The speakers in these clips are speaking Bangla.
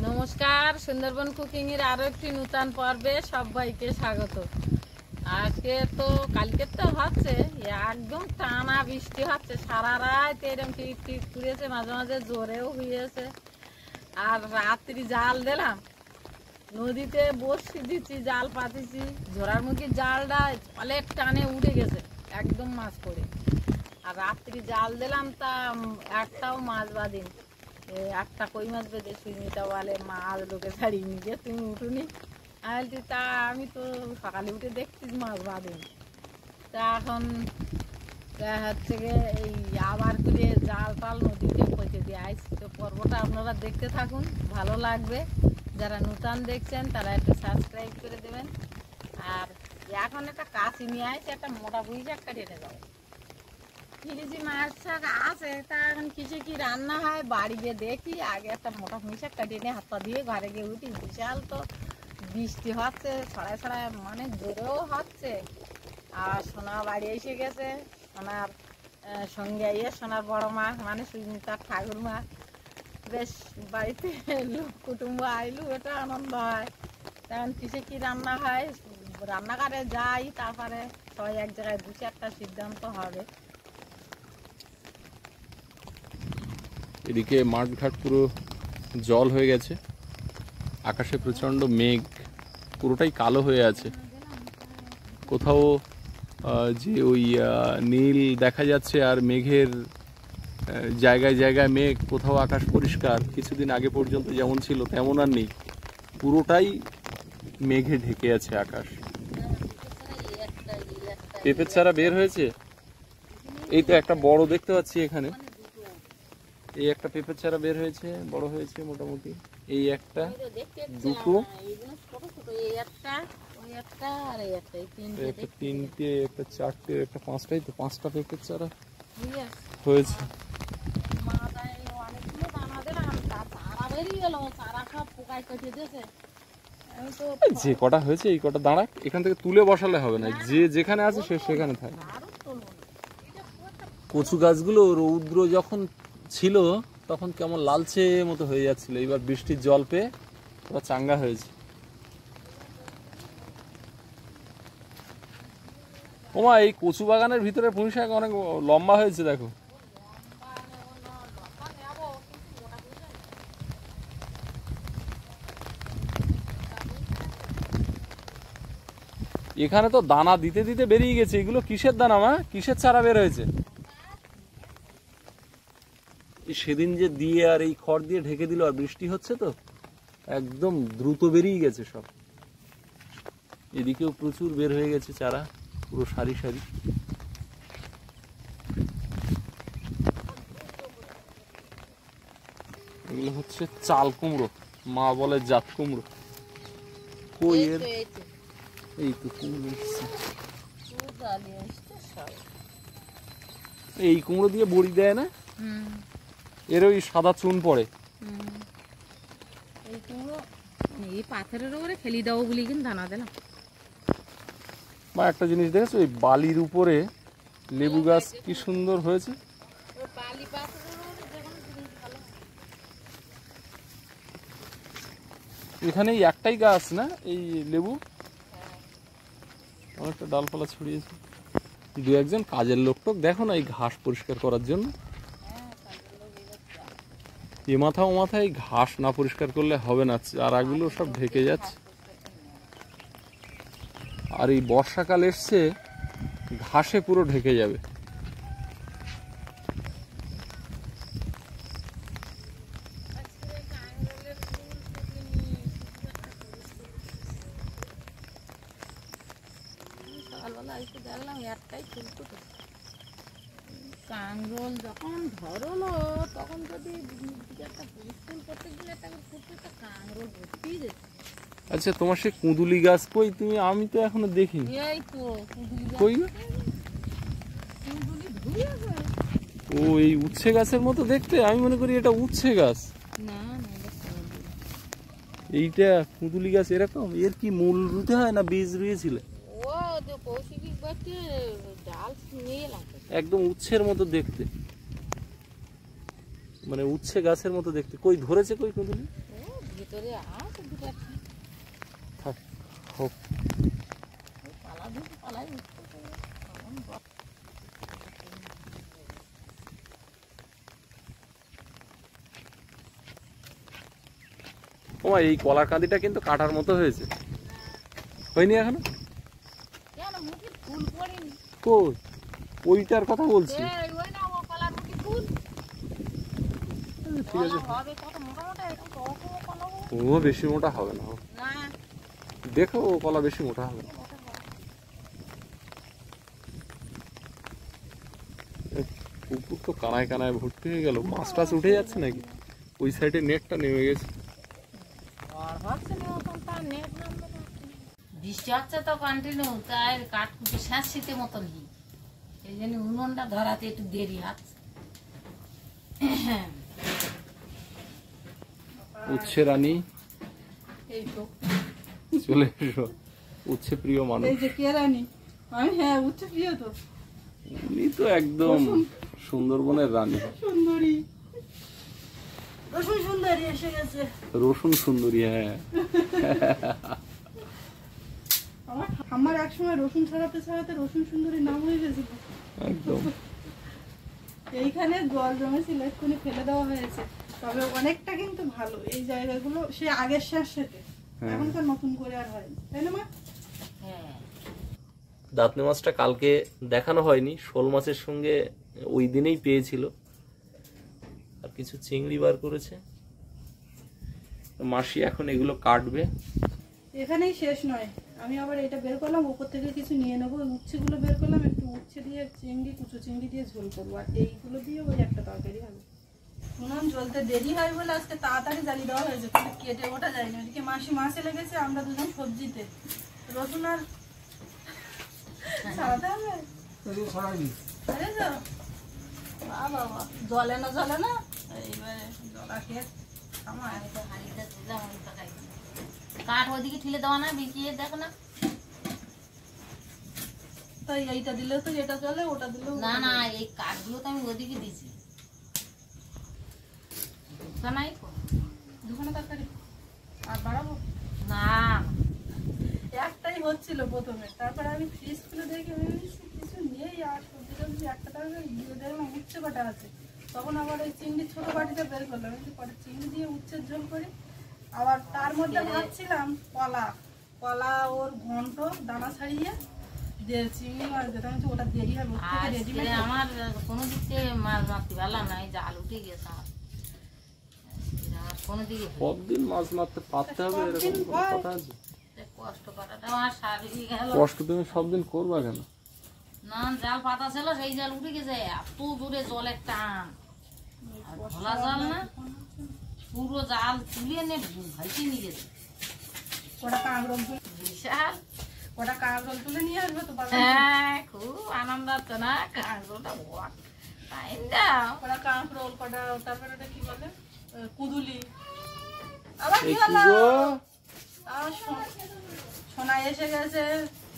নমস্কার, সুন্দরবন কুকিং এর আরো একটি নতুন পর্বে সবাইকে স্বাগত। আজকে তো কালকে তো হচ্ছে একদম টানা বৃষ্টি হচ্ছে, সারা রাত এরকম টিপ টিপ করেছে, মাঝে মাঝে জোরেও হয়েছে। আর রাত্রি জাল দিলাম, নদীতে বসি দিচ্ছি, জাল পাতিছি, ঝোড়ার মুখে জালটা অনেক টানে উঠে গেছে, একদম মাছ পড়ে। আর রাত্রি জাল দিলাম, তা একটাও মাছ বাঁধিনি। একটা কই মাছ বেঁধে সুইমিটা বলে মাছ লোকে ছাড়িয়ে নিয়ে তুমি উঠুনি। আমি তা আমি তো সকালে উঠে দেখছি মাছ বাঁধেনি। তা এখন হচ্ছে গিয়ে এই আবার করে জাল টাল নদীতে পচে দিয়ে আসছি। তো পর্বটা আপনারা দেখতে থাকুন, ভালো লাগবে। যারা নতুন দেখছেন তারা একটা সাবস্ক্রাইব করে দেবেন। আর এখন একটা কাশি নিয়ে আসছে, একটা মোটা বুঝি একটা টেনে যাবে। ফ্রিজে মাছ শাক আছে, তা এখন কিছু কি রান্না হয় বাড়ি গিয়ে দেখি। আগে একটা মোটা পুঁইশাক কাটিয়ে নিয়ে হাত পা দিয়ে ঘরে গিয়ে উঠি। বিশাল তো বৃষ্টি হচ্ছে, ছড়ায় ছড়ায়, মানে জোরেও হচ্ছে। আর সোনা বাড়ি এসে গেছে, সোনার সঙ্গে সোনার বড় মা মানে সুস্মিতার ঠাকুর মা। বেশ বাড়িতে লোক কুটুম্ব আইলু, এটা আনন্দ হয়। তখন কিসে কি রান্না হয় রান্নাঘরে যাই, তারপরে সবাই এক জায়গায় দু চারটা সিদ্ধান্ত হবে। এদিকে মাঠঘাট পুরো জল হয়ে গেছে, আকাশে প্রচণ্ড মেঘ, পুরোটাই কালো হয়ে আছে। কোথাও যে ওই নীল দেখা যাচ্ছে আর মেঘের জায়গায় জায়গায় মেঘ, কোথাও আকাশ পরিষ্কার। কিছুদিন আগে পর্যন্ত যেমন ছিল তেমন আর নেই, পুরোটাই মেঘে ঢেকে আছে আকাশ। পেঁপের চারা বের হয়েছে, এই তো একটা বড় দেখতে পাচ্ছি এখানে। এই একটা পেঁপের চারা বের হয়েছে, বড় হয়েছে মোটামুটি। এই একটা, দুটো, একটা তিনটে, একটা চারটে, একটা পাঁচটাই তো, পাঁচটা পেঁপের চারা হয়েছে। যে কটা হয়েছে এই কটা দাঁড়াক, এখান থেকে তুলে বসালে হবে না, যে যেখানে আছে সে সেখানে থাকে। কচু গাছগুলো রৌদ্র যখন ছিল তখন কেমন লালচে মতো হয়ে যাচ্ছিল, এবার বৃষ্টির জল পেয়ে ওরা চাঙ্গা হয়েছে। ওমা, এই কচু বাগানের ভিতরে পুঁইশাক অনেক লম্বা হয়েছে, দেখো। এখানে তো দানা দিতে দিতে বেরিয়ে গেছে। এগুলো কিসের দানা মা, কিসের চারা বের হয়েছে? সেদিন যে দিয়ে আর এই খড় দিয়ে ঢেকে দিল, আর বৃষ্টি হচ্ছে তো একদম দ্রুত বেরিয়ে গেছে সব। এদিকেও প্রচুর বের হয়ে গেছে চারা, পুরো সারি সারি। এগুলো হচ্ছে চাল কুমড়ো, মা বলে জাত কুমড়ো। কই এর, এই তো কুমড়ো এসছে। এই কুমড়ো দিয়ে বড়ি দেয় না, এর ওই সাদা চুন পড়ে। এই পাথরের উপরে ফেলি দাও বলি কিন্তু দানা দিলাম। বা একটা জিনিস দেখেছো, ওই বালির উপরে লেবু গাছ কি সুন্দর হয়েছে। এখানে একটাই গাছ না এই লেবু, অনেকটা ডালপালা ছড়িয়েছে। দু একজন কাজের লোক টোক দেখো না এই ঘাস পরিষ্কার করার জন্য। এ মাথা ও মাথায় ঘাস না পরিষ্কার করলে হবে না, চারাগুলো সব ঢেকে যাচ্ছে। আর এই বর্ষাকাল এসছে, ঘাসে পুরো ঢেকে যাবে। সকালবেলা এসে দেখলাম একটাই ফুলতো। কাঁকরোল যখন ধরলো তখন যদি একটা ফুল করতে গেলে একটা ফুলটা কাঁকরোল ভর্তি যেত। আচ্ছা, তোমার সে কুঁদুলি গাছ কই তুমি? আমি তো এখনো দেখিনি। এই তো কই? ও, এই উচ্ছে গাছের মতো দেখতে, আমি মনে করি এটা উচ্ছে গাছ। না না, এইটা কুঁদুলি গাছ এরকম। এর কি মূল রুতে হয় না বীজ রুয়েছিল? ও যে কৌশিক বাড়িতে ডাল নিয়ে এলাম, একদম উচ্ছের মতো দেখতে, মানে উচ্ছে গাছের মতো দেখতে। কই ধরেছে, কই কুঁদুলি? ভিতরে আছে দুটো থাক, হোক। পালা দিতে পালাই ওমা, এই কলার কাঁদিটা কিন্তু কাটার মতো হয়েছে, হয়নি এখনো? কেন মুখে ফুল পড়েনি? কই, ওইটার কথা বলছি। ওই না ও কলার মুখে ফুল ঠিক আছে, হবে কত মোটা মোটা এরকম কত কলা ও বেশি মোটা হবে না। না দেখো, ও কলা বেশি মোটা হবে না। পুকুর তো কানায় কানায় ভর্তি হয়ে গেল, মাছ টাছ উঠে যাচ্ছে নাকি? ওই সাইডে নেটটা নেমে গেছে। বৃষ্টি হচ্ছে তো কন্টিনিউ, তাই কাঠকুটি শেষ শীতের মতন হি, এই জন্য উনুনটা ধরাতে একটু দেরি হচ্ছে। উচ্ছে রানী এই তো চলে এসো, উচ্ছে প্রিয় মানুষ। এই যে কে রানী? আমি, হ্যাঁ, উচ্ছে প্রিয় তো। উনি তো একদম সুন্দরবনের রানী, সুন্দরী, রসুন সুন্দরী এসে গেছে। রসুন সুন্দরী। হ্যাঁ, আমার এক সময় রসুন ছাড়াতে ছাড়াতে রসুন সুন্দরীর নাম হয়ে গেছিল। একদম। এইখানে জল জমেছিল, এক্ষুনি ফেলে দেওয়া হয়েছে, তবে অনেকটা কিন্তু ভালো এই জায়গাগুলো, সে আগের সাথে এখন তো নতুন করে আর হয়নি, তাই না মা? হ্যাঁ দাঁতনে মাছটা কালকে দেখানো হয়নি, শোল মাছের সঙ্গে ওই দিনেই পেয়েছিল। আর কিছু চিংড়ি বার করেছে মাসি, এখন এগুলো কাটবে। এখানেই শেষ নয়, আমি আবার এটা বের করলাম, উপর থেকে কিছু নিয়ে নেবো, উচ্ছেগুলো বের করলাম, একটু উচ্ছে দিয়ে চিংড়ি, কুচো চিংড়ি দিয়ে ঝোল করবো, আর এইগুলো দিয়ে ওই একটা তরকারি হবে। উনুন জ্বলতে দেরি হয় বলে আজকে তাড়াতাড়ি জ্বালিয়ে দেওয়া হয়েছে, কিন্তু কেটে ওঠা যায়নি। ওদিকে মাসি মাছে লেগেছে, আমরা দুজন সবজিতে। রসুন আর ছাড়াতে হবে, বুঝেছো? বাবা, জলে না জলে না, এইবারে জলা খেয়ে আমার হাঁড়িটা দিলাম, ওইটা খাইছি। কাঠ ওইদিকে ঠেলে দেওয়া না, বিকিয়ে দেখো না। তাই এইটা দিলেও তো এটা চলে, ওটা দিলেও না না, এই কাঠগুলো তো আমি ওদিকে দিছি। নাই দুখানে তরকারি আর বাড়াবো না, একটাই হচ্ছিল প্রথমে, তারপরে আমি ফ্রিজ খুলে দেখে ভেবেছি কিছু নেই, আর সবজি টবজি একটা তরকারি দিয়ে দেখলাম উচ্ছে কাটা আছে, তখন আবার ওই চিংড়ি ছোট বাটিটা বের করলাম, পরে চিংড়ি দিয়ে উচ্ছের ঝোল করি। আবার তার মধ্যে ভাবছিলাম কলা ওর ঘন্ট দানা ছাড়িয়ে দিয়ে চিংড়ি মাছ দিতাম, ওটা দেরি হবে, ওর থেকে রেডিমেড। আমার কোনো দিক থেকে মাছ মারতে পারলাম না, এই জাল উঠে গেছে আমার। কোনো দিকে সবদিন মাছ মারতে পারতে হবে এরকম কোনো কথা আছে? কষ্ট করাটা আমার শারীরিক গেল। কষ্ট তুমি সবদিন করবা কেন? না, জাল পাতা ছিল, সেই জাল উঠে গেছে, এত জোরে জলের টান, আর ভোলা জাল না, পুরো জাল তুলে এনে ভাইতে নিয়ে গেছে। ওটা কাঁকড়ল বিশাল, ওটা কাঁকড়ল তুলে নিয়ে আসবে তো বাবা। হ্যাঁ, খুব আনন্দ হচ্ছে না, কাঁকড়টা টাইম দাও। ওটা কাঁকড়ল, কটা তারপরে ওটা কি বলে, কুদুলি। আবার কি এই হলো? কুগো, আর সোনা এসে গেছে,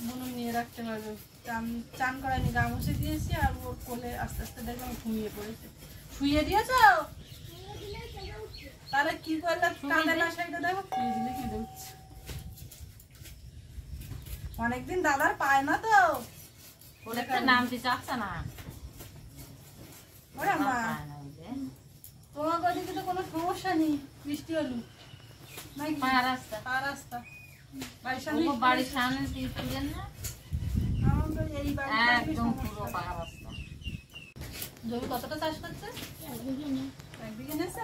বুনুন নিয়ে রাখতে হবে। চান করায়নি, গা মুছে দিয়েছি, আর ওর কোলে আস্তে আস্তে দেখলাম ঘুমিয়ে পড়েছে। শুয়ে দিয়েছ? তাহলে কি করলে কাঁদে না সেটা দেখো, শুয়ে দিলে কি উঠছে। অনেকদিন দাদার পায় না তো, নামতে চাচ্ছে না। ওরে মা, তোমার ওদিকে তো কোনো সমস্যা নেই, বৃষ্টি হলো নাকি? রাস্তা পা রাস্তা বাড়ির সামনে তুলেন না, আমাদের এই বাড়িটা একদম পুরো পাকা রাস্তা। জমি কতটা চাষ করছে? একদিকে নেছে।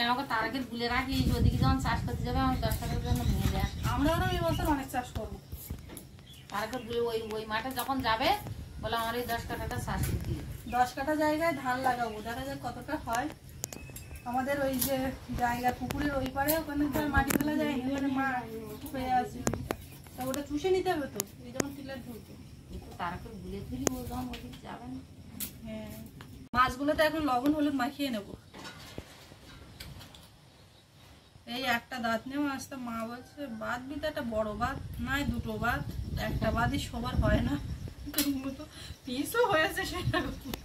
আমাকে তার আগে ভুলে রাখি, ওদিকে যখন চাষ করতে যাবে আমার 10 টাকার জন্য ভুলে দেয়। আমরাও এই বছর অনেক চাষ করবো। তার আগে ভুলে ওই মাঠে যখন যাবে বলে আমার এই 10 কাঠাটা চাষ করতে 10 কাঠা জায়গায় ধান লাগাবো, দেখা যাক কতটা হয়। আমাদের ওই যে জায়গা পুকুরের ওই পারে, ওখানে তো আর মাটি ফেলা যায় না, ওখানে মা হয়ে আছে, তা ওটা চুষে নিতে হবে তো, এই যেমন টিলার ঢুলতে। কিন্তু তার আগে ভুলে তুলি, ও যখন ওদিকে যাবে না। হ্যাঁ, মাছগুলো তো এখন লবণ হলুদ মাখিয়ে নেবো। এই একটা দাঁত নেওয়া আসতে মা বলছে বাদ দিতে, একটা বড় বাদ নাই, দুটো বাদ, একটা বাদই সবার হয় না, পিসও হয়েছে সেটা।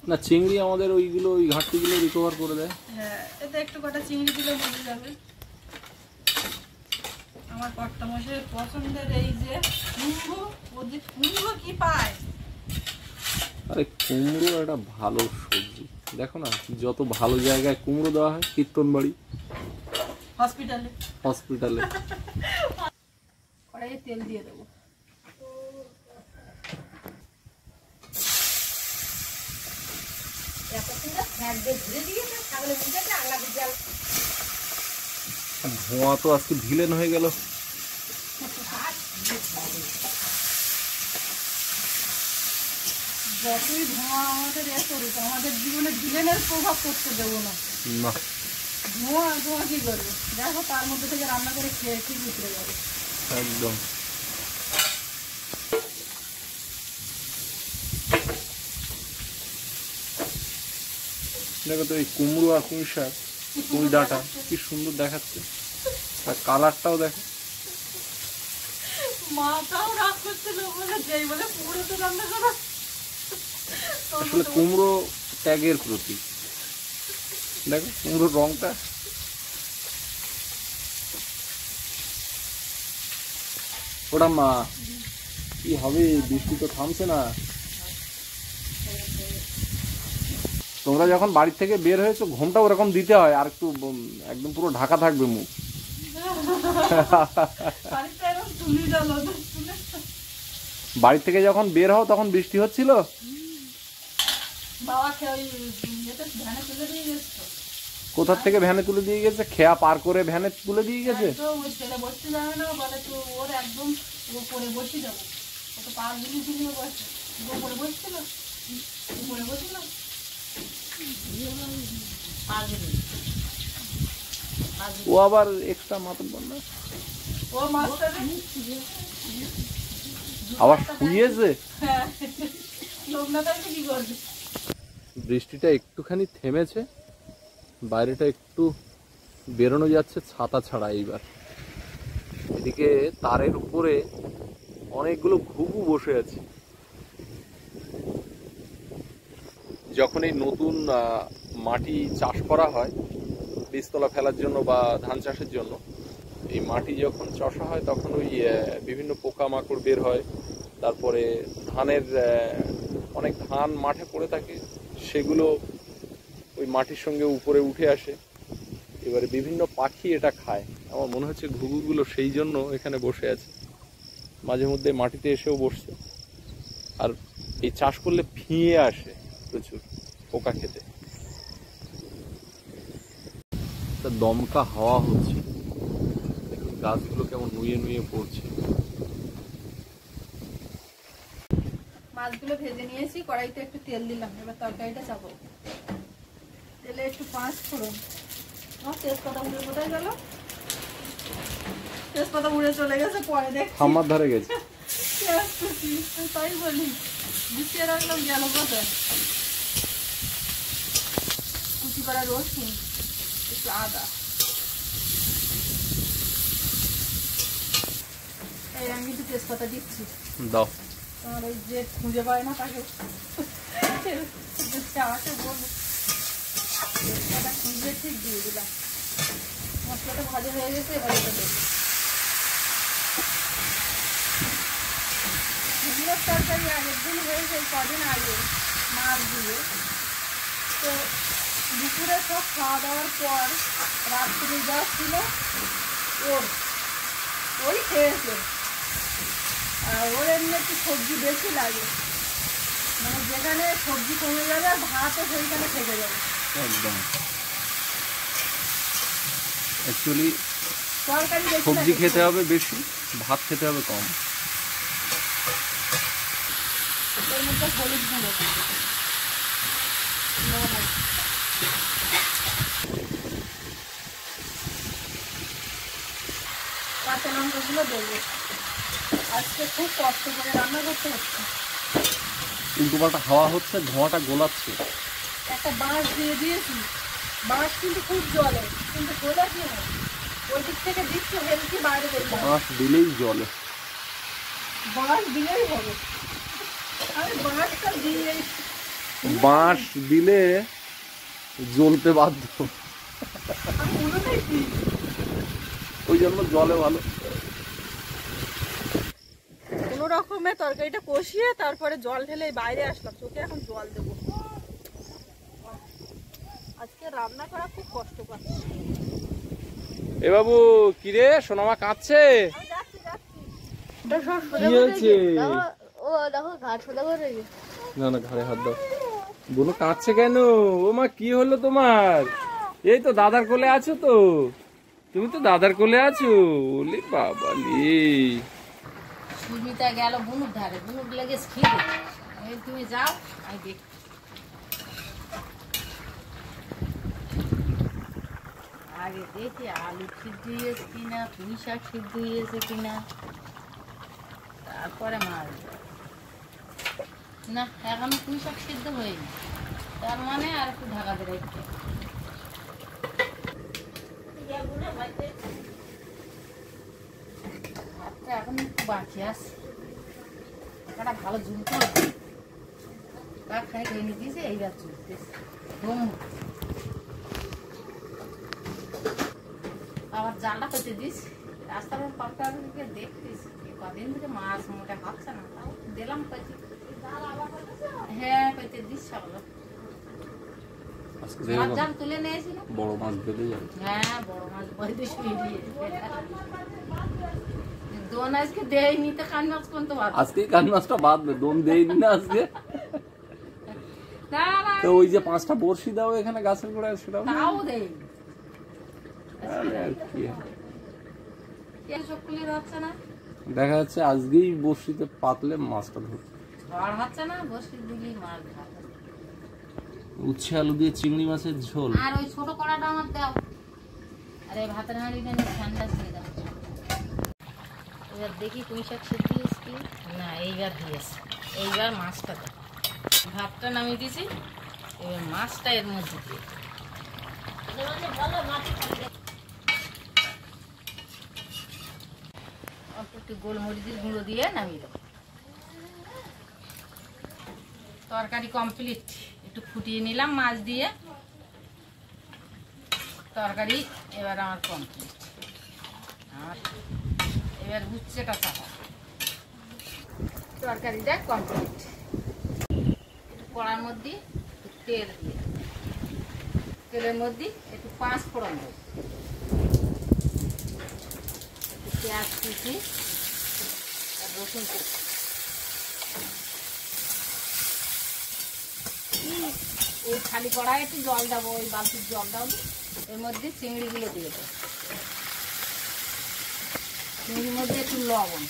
না চিংড়ি আমাদের ওইগুলো, ওই ঘাটতিগুলো রিকভার করে দেয়। হ্যাঁ, এতে একটু কটা চিংড়ি দিলে মরে যাবে। আমার কর্তামশাইয়ের পছন্দের এই যে কুমড়ো, ও যে কুমড়ো কি পায়। আরে কুমড়ো একটা ভালো সবজি, দেখো না যত ভালো জায়গায় কুমড়ো দেওয়া হয়, কীর্তনবাড়ি, হসপিটালে। হসপিটালে। কড়াইয়ে তেল দিয়ে দেবো। ধোঁয়া তো আজকে ভিলেন হয়ে গেল। যতই ধোঁয়া আমাদের এ করুক, আমাদের জীবনে ভিলেনের প্রভাব পড়তে দেবো না। না, ধোঁয়া ধোঁয়া কি করবে, দেখো তার মধ্যে থেকে রান্না করে খেয়ে ঠিক উঠে যাবে একদম। দেখো তো এই কুমড়ো আর পুঁই শাক, পুঁই ডাঁটা কি সুন্দর দেখাচ্ছে, আর কালারটাও দেখো। মাটাও রাগ করছিল, বলে যেই বলে পুরো তো রান্না করো। আসলে কুমড়ো ত্যাগের প্রতীক, দেখো কুমড়োর রংটা। ওটা মা কি হবে, বৃষ্টি তো থামছে না। তোমরা যখন বাড়ি থেকে বের হয়েছো ঘুমটা ওরকম দিতে হয়, আর একটু একদম পুরো ঢাকা থাকবে মুখ। বাড়ি থেকে যখন বের হও তখন বৃষ্টি হচ্ছিল। কোথার থেকে ভ্যানে তুলে দিয়ে গেছে? খেয়া পার করে ভ্যানে তুলে দিয়ে গেছে। ও আবার এক্সট্রা মাতব না, আবার শুয়েছে। বৃষ্টিটা একটুখানি থেমেছে, বাইরেটা একটু বেরোনো যাচ্ছে ছাতা ছাড়া। এইবার এদিকে তারের উপরে অনেকগুলো ঘুঘু বসে আছে। যখন এই নতুন মাটি চাষ করা হয় বীজতলা ফেলার জন্য বা ধান চাষের জন্য, এই মাটি যখন চষা হয় তখন ওই বিভিন্ন পোকামাকড় বের হয়। তারপরে ধানের অনেক ধান মাঠে পড়ে থাকে, সেগুলো ওই মাটির সঙ্গে উপরে উঠে আসে। এবারে বিভিন্ন পাখি এটা খায়। আমার মনে হচ্ছে ঘুঘুগুলো সেই জন্য এখানে বসে আছে, মাঝে মধ্যে মাটিতে এসেও বসছে। আর এই চাষ করলে ফিঙে আসে প্রচুর পোকা খেতে। দমকা হাওয়া হচ্ছে, দেখুন গাছগুলো কেমন নুয়ে নুয়ে পড়ছে। মাছগুলো ভেজে নিয়েছি, কড়াইতে একটু তেল দিলাম, এবার তরকারিটা চাপাবো। তেলে একটু 5 ফোড়ন, তেজপাতা উড়ে কোথায় গেল? তেজপাতা উড়ে চলে গেছে, পরে দেখ আমার ধরে গেছে। তাই বলি, গুছিয়ে রাখলাম, গেল কোথায়? কুচি করা রসুন, একটু আদা, এই আমি কিন্তু তেজপাতা দিচ্ছি। দাও। তোমার ওই যে খুঁজে পায় না তাকে চাকে বলবো, তেজপাতা খুঁজে ঠিক দিয়ে দিলাম। মশলাটা ভালো হয়ে গেছে, এবার এটা দেবো। এগুলোর তরকারি আগের দিন হয়েছে, কদিন আগে মাছ দিয়ে। তো দুপুরে সব খাওয়া দাওয়ার পর রাত্রি যা ছিল ওই খেয়েছে। আর ওর এমনি একটু সবজি বেশি লাগে, মানে যেখানে সবজি কমে যাবে ভাতও সেইখানে থেকে যাবে একদম। অ্যাকচুয়ালি তরকারি সবজি খেতে হবে বেশি, ভাত খেতে হবে কম। এর মধ্যে হলুদ গুঁড়ো, লবণ, কাঁচা লঙ্কাগুলো দেবো। আজকে খুব কষ্ট করে রান্না করতে হচ্ছে। উল্টোপাল্টা হাওয়া হচ্ছে, ধোঁয়াটা গোলাচ্ছে। একটা বাঁশ দিয়ে দিয়েছি, বাঁশ কিন্তু খুব জলে, কিন্তু গোলা কি হয়, ওই দিক থেকে দিচ্ছ হেলকি বাইরে বেরোবে। বাঁশ দিলেই জলে, বাঁশ দিলেই হবে। আমি বাঁশটা দিয়েই, বাঁশ দিলে জ্বলতে বাধ্য, আমি মনে কি ওই জন্য জলে ভালো। রকমের তরকারিটা কষিয়ে তারপরে জল ঢেলে বাইরে আসলাম, চোখে এখন জল দেবো। আজকে রান্না করা খুব কষ্ট পাচ্ছি। এ বাবু কি রে, সোনামা কাঁদছে? কি হয়েছে? না না, ঘাড়ে হাত দাও। বোনো কাঁদছে কেন? ও মা, কি হলো তোমার? এই তো দাদার কোলে আছো তো, তুমি তো দাদার কোলে আছো। ওলে বাবা লে। সুমিতা গেল বুনুর ধারে, বুনুর লেগে খিদে। তুমি যাও, আমি দেখ। আগে দেখি আলু সিদ্ধ হয়েছে কিনা, পুঁই শাক সিদ্ধ হয়েছে কিনা, তারপরে মাছ দেব। না, এখনো পুঁই শাক সিদ্ধ হয়নি, তার মানে আর একটু ঢাকা দিয়ে রেখে। এখন একটু বাকি আছে, একটা ভালো ঝুলতে হবে। খানিক এনে দিয়েছে, এইবার চুলতেছে। আবার জালটা পেতে দিস, রাস্তার পাপটা দেখতিস কদিন থেকে মাছ মোটা খাচ্ছে না, তাও দিলাম পেতে। হ্যাঁ, পেতে দিস সকালে। মাছ জাল তুলে নিয়েছিল, বড় মাছ বেঁধে যাবে। হ্যাঁ, বড় মাছ বইতে শুয়ে দিয়েছে। দোন আজকে দেয়নি তো, কান মাছ কোন তো আজকে কান মাছটা বাঁধবে, দোন দেয়নি না আজকে। তো ওই যে 5টা বড়শি দাও এখানে গাছের গোড়ায়, সেটাও তাও দেয়নি। দেখা যাচ্ছে আজকেই বড়শিতে পাতলে মাছটা ধরবে। ঝড় হচ্ছে না, বসে দিলেই মাছ ধরবে। উচ্ছে আলু দিয়ে চিংড়ি মাছের ঝোল। আর ওই ছোট কড়াটা আমার দাও, আর এই ভাতের হাঁড়িটা ঠান্ডা দিয়ে দাও। এবার দেখি পুঁই শাক সিদ্ধ দিয়েছি কি না, এইবার দিয়েছি। এইবার মাছটা দাও, ভাতটা নামিয়ে দিয়েছি, এবার মাছটা এর মধ্যে দিয়ে অল্প একটু গোলমরিচের গুঁড়ো দিয়ে নামিয়ে দেবো। তরকারি কমপ্লিট, একটু ফুটিয়ে নিলাম মাছ দিয়ে। তরকারি এবার আমার কমপ্লিট। আর এবার উচ্ছেটা চাপা, তরকারিটা কমপ্লিট। কড়ার মধ্যে একটু তেল দিয়ে, তেলের মধ্যে একটু 5 ফোড়ন দেবো, একটু পেঁয়াজ কুচি আর রসুন কুচি। ওই খালি কড়াই একটু জল দেবো, ওই বালতির জল দেবো, এর মধ্যে চিংড়িগুলো দিয়ে দেবো। চিংড়ির মধ্যে একটু লবণ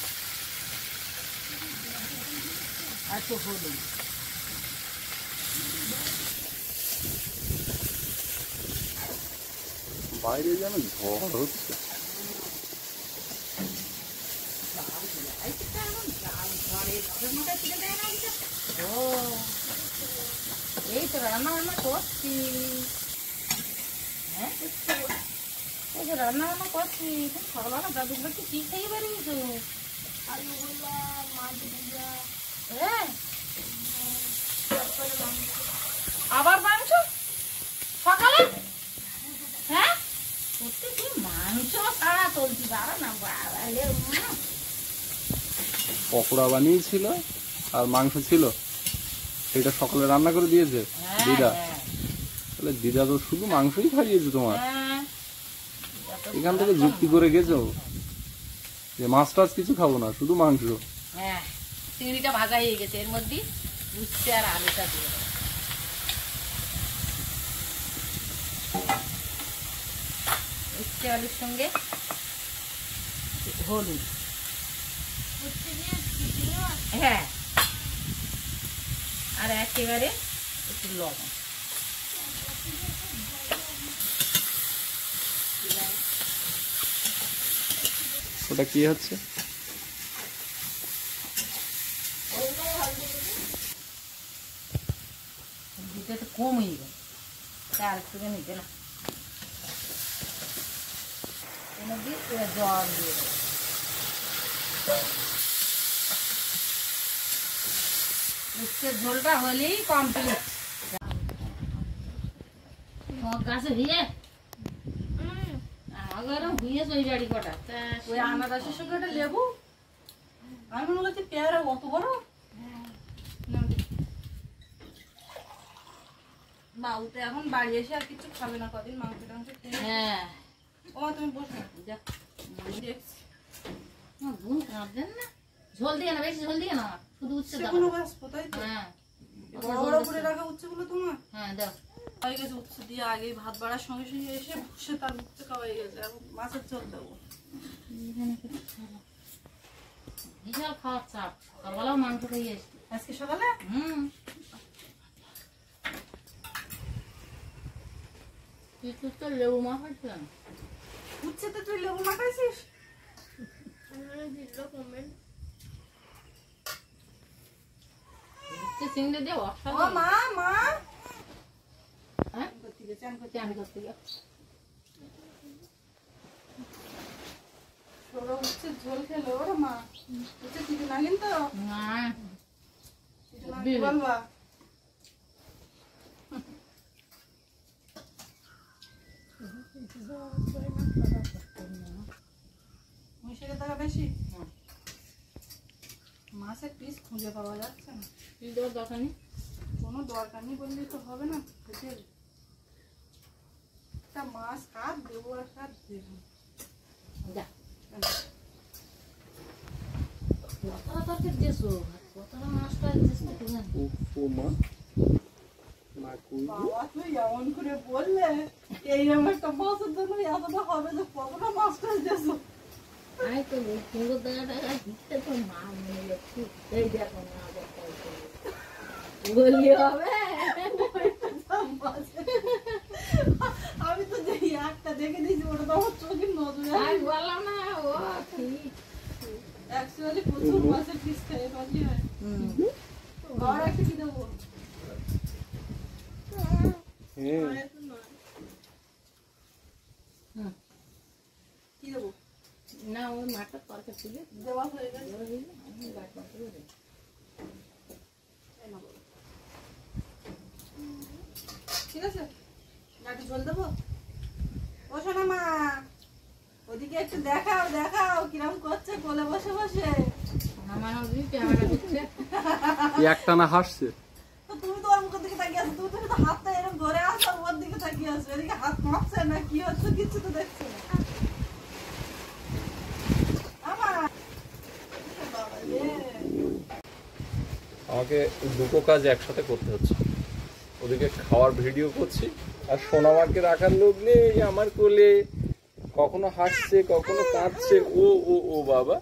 আর একটু হলুদ, বাইরে যেন ঝড় হচ্ছে। ও এই তো রান্না বান্না করছি, হ্যাঁ এই যে রান্না বান্না করছি। সকালবেলা দাদুগুলো কি খেয়ে বেরিয়েছো? আলু বললাম, মাছ ভাজা, হ্যাঁ আবার মাংস সকালে? হ্যাঁ সত্যি কি মাংস ছাড়া চলছি? বাবা না বাবা, পকোড়া বানিয়েছিল আর মাংস ছিল, সেটা সকালে রান্না করে দিয়েছে দিদা। তাহলে দিদা তো শুধু মাংসই খাইয়েছে তোমার। এখান থেকে যুক্তি করে গেছো যে মাছ টাছ কিছু খাবো না, শুধু মাংস। হ্যাঁ, চিংড়িটা ভাজা হয়ে গেছে, এর মধ্যে উচ্ছে আর আলুটা দিয়ে দেবো। উচ্ছে আলুর সঙ্গে হলুদ, হ্যাঁ, আর একেবারে একটু লবণ। ওটা কি হচ্ছে? দিতে তো কম হয়ে গেল, আর একটু নিতে না, জল দিয়ে দেবো। উচ্ছের ঝোলটা হলেই কমপ্লিট। তোমার কাছে ভিয়ে আমাকে ভিয়েছে ওই বাড়ি কটা, ওই আনারসের সঙ্গে একটা লেবু আমি মনে করছি পেয়ারা অত বড়। না, বাবু তো এখন বাড়ি এসে আর কিছু খাবে না, কদিন মাংস টাংস খেয়ে। হ্যাঁ ও মা, তুমি বসো যা দেখছি। বোন কাঁদবেন না, ঝোল দিয়ে না, বেশি ঝোল দিয়ে না, শুধু উচ্ছে দাও। সেগুলো ব্যাস কোথায় তো হ্যাঁ বড় বড় করে রাখা উচ্ছেগুলো তোমার হ্যাঁ দাও। হয়ে গেছে। উচ্ছে দিয়ে আগেই ভাত বাড়ার সঙ্গে সঙ্গে এসে বসে তার উচ্ছে খাওয়া হয়ে গেছে। এখন মাছের ঝোল দেবো। বিশাল খাওয়ার চাপ, সকালবেলাও মাংস খেয়ে এসছি। আজকে সকালে কিছু তো লেবু মাখাচ্ছিলাম। উচ্ছেতে তুই লেবু মাখাইছিস? উচ্ছে চিংড়ি দিয়ে ও অসাধারণ। মা, মা হ্যাঁ করতে গেছে, চান করতে। চান করতে গিয়ে ওরা উচ্ছের ঝোল খেলো। ওরা মা উচ্ছে দিতে না কিন্তু না দিতে না কি বলবা? মহিষের টাকা বেশি। হুম। মাছের পিস খুঁজে পাওয়া যাচ্ছে না। কি দেওয়ার দরকার নেই। কোনো দরকার নেই বললেই তো হবে না। খেতে একটা মাছ কার দেবো আর কার দেবো? যা কতটা তরকারি দিয়েছো, কতটা মাছটা দিয়েছো তুমি জানো? ও মা, মা কই গো? বাবা তুই এমন করে বললে এইরকম একটা মাছের জন্য এতটা হবে যে কতটা মাছ টাছ দিয়েছো। আমি তো সুন্দর জায়গাটা দিতে তো মা মনে যাচ্ছি। এই দেখো না বললি হবে। আমি তো যে একটা দেখে দিয়েছি ওটা তো আমার চোখের নজরে আমি বললাম না ও ঠিক। অ্যাকচুয়ালি প্রচুর মাছের পিস খেয়ে বাকি হয়। আর একটা কি দেবো? হ্যাঁ, আর একটু নয়। কি দেবো? না ওই মাঠটা তরকারি তুলে দেওয়া হয়ে গেছে। আমি বাট বাট করে দেবো। এই নাও। ঠিক আছে, একটু ঝোল দেবো। ও শোনা মা, ওদিকে একটু দেখাও দেখাও কিরম করছে কোলে বসে বসে। আমার ওই ক্যামেরা দিচ্ছে। একটানা হাসছে। তো তুমি তো ওর মুখের দিকে তাকিয়ে আছো, তুমি তো হাতটা এরকম ধরে আছো আর ওর দিকে তাকিয়ে আছো। এদিকে হাত মাপছে না কি হচ্ছে কিছু তো দেখছো না। আমা, বাবা রে। আমাকে দুটো কাজ একসাথে করতে হচ্ছে। ওদিকে খাওয়ার ভিডিও করছি আর সোনামাকে রাখার লোক নেই আমার কোলে। কখনো হাসছে কখনো কাঁদছে। ও ও ও বাবা,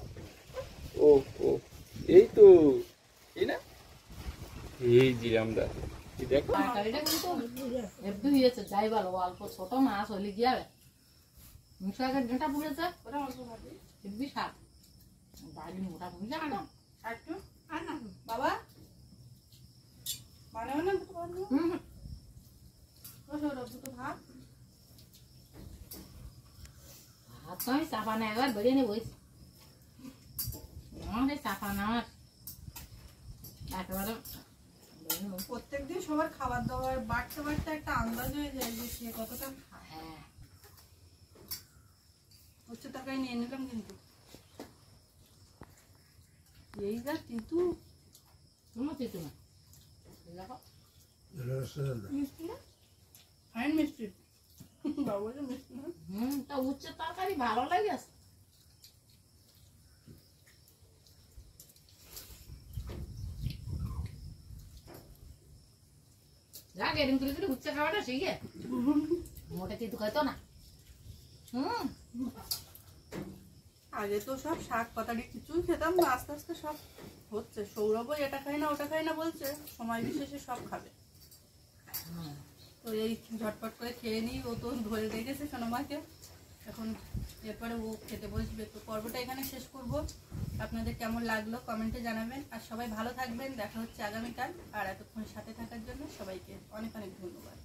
ও ও এই তো, এই না, এই জিরামদা, এই দেখো। তরকারিটা কিন্তু একটু হয়েছে, যাই বলো অল্প ছোট মাছ হলে কি হবে। মুসাকের ডাঁটা পুড়েছে ওটা অল্প ভাবি। হেব্বি স্বাদ। বাড়ি মোটা পুড়েছে না। আর একটু আর না বাবা, মানে না দুটো ভাত নিও। বসো ওরা দুটো ভাত। ভাত তো আমি চাপা না একবার বেরিয়ে নেবো। আমার চাপা নেওয়ার একেবারে বেরিয়ে নেবো। প্রত্যেকদিন সবার খাবার দাবার বাড়তে বাড়তে একটা আন্দাজ হয়ে যায় যে সে কতটা খায়। হ্যাঁ উচ্চ টাকায় নিয়ে নিলাম কিন্তু এই যা কিন্তু তুমি চিতু না দেখো মিষ্টি না, ফাইন মিষ্টি। বাবু যে মিষ্টি না। তা উচ্চ তরকারি ভালো লাগে। যাক এরকম করে করে উচ্চ খাওয়াটা শিখে মোটা চিতু খাইতো না। আগে তো সব শাক পাতারি কিছুই খেতাম না, আস্তে আস্তে সব হচ্ছে। সৌরভও এটা খাই না ওটা খাই না বলছে, সময় বিশেষে সব খাবে। তো এই ঝটপট করে খেয়ে নিই। ও তো ধরে রেখেছে সোনামাকে, এখন এরপরে ও খেতে বসবে। তো পর্বটা এখানে শেষ করব। আপনাদের কেমন লাগলো কমেন্টে জানাবেন। আর সবাই ভালো থাকবেন, দেখা হচ্ছে আগামীকাল। আর এতক্ষণ সাথে থাকার জন্য সবাইকে অনেক অনেক ধন্যবাদ।